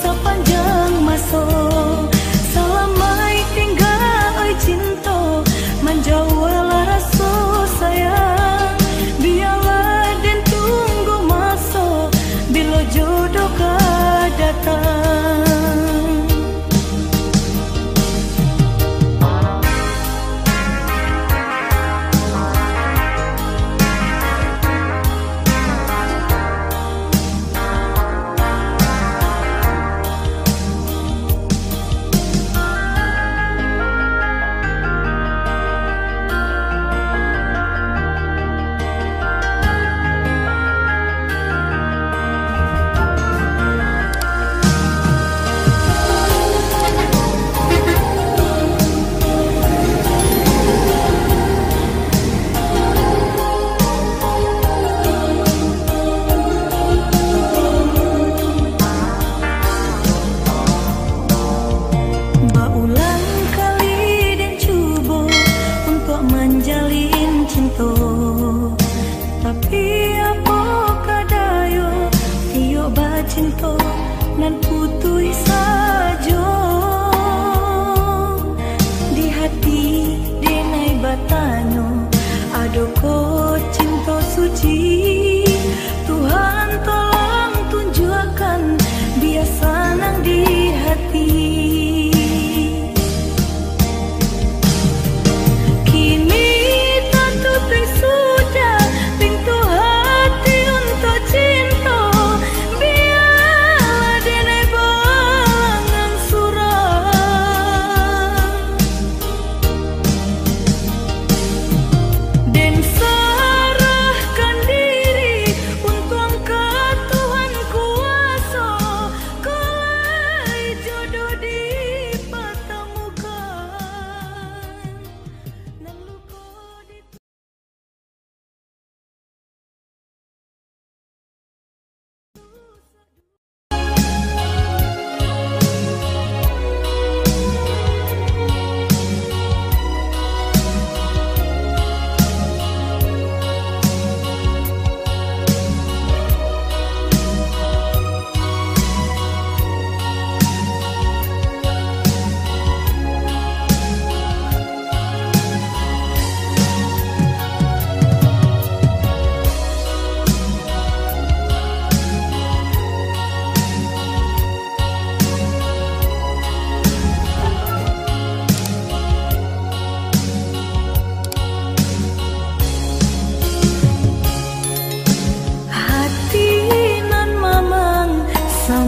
sepanjang masa. Selamai tinggal oi cinta, menjauhlah rasa sayang. Biarlah dan tunggu masa, bila jodoh kau datang.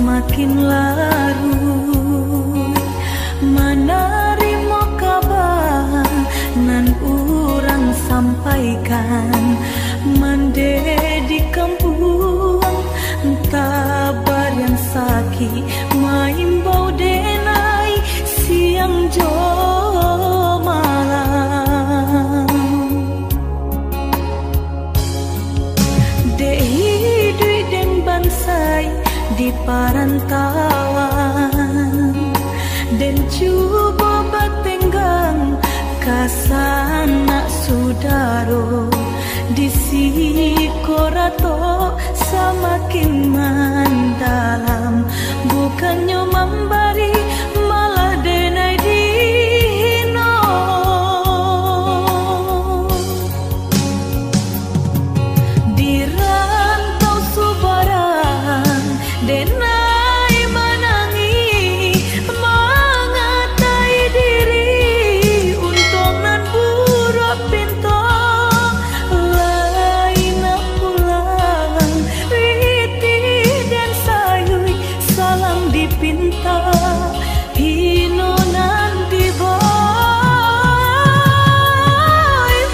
Makin larut menerima kabar nan urang sampaikan, mande di kampung tabar yang sakit maimbau denai siang jo malam. Dehi duit den bansai di parantauan dan cuba batenggang kasana sudaro di sikorato semakin mendalam, bukannya memberi malah denai dihino. Di rantau subaran denai menangi mengatai diri untung nan buruk pinto lain pulang witi dan sayui salam dipinta hino nan diboy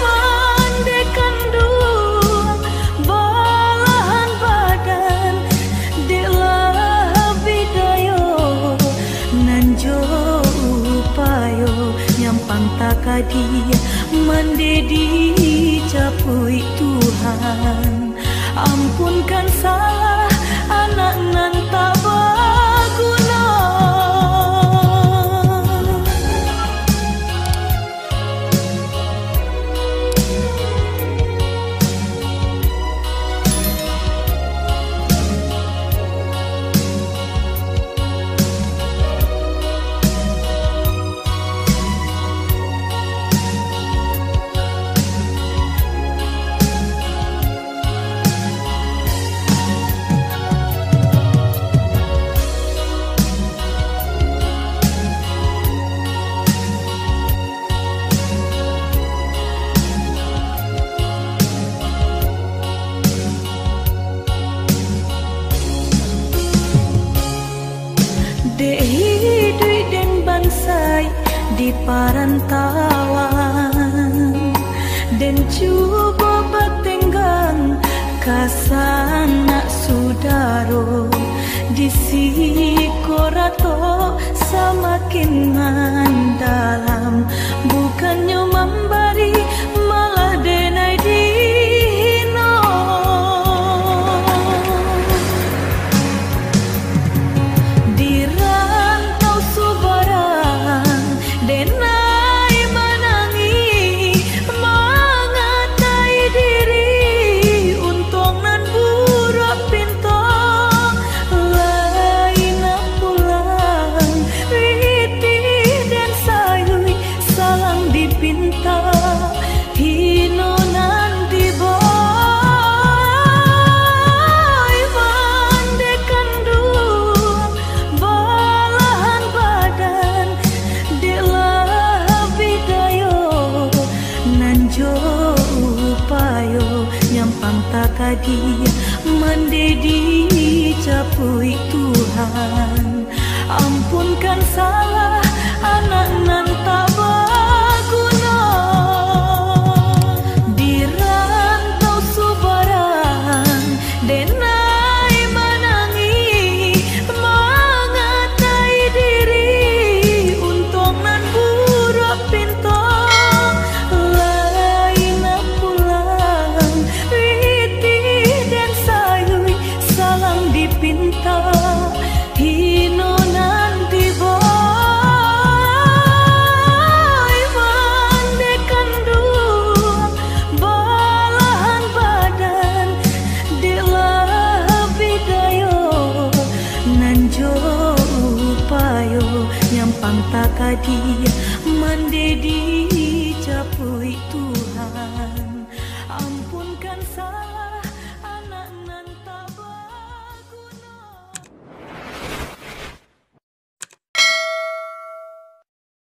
mandekan dua balahan badan takadi mendedi capui Tuhan, ampunkan salah anak nan tak berguna. Dek hidup dan bansai di parantauan, dan coba bertenggang kasana sudaro di sikorato semakin mendalam, bukannya memberi malah denai dino. Di rantau subarang denai menangi mengatai diri untung nan buruk pinto lain pulang riti dan sayui salang dipinta hino nan diboy mandekan dua balahan badan delah bidayo nanjo upayo nyampang takadi mendedi capui Tuhan, ampunkan salah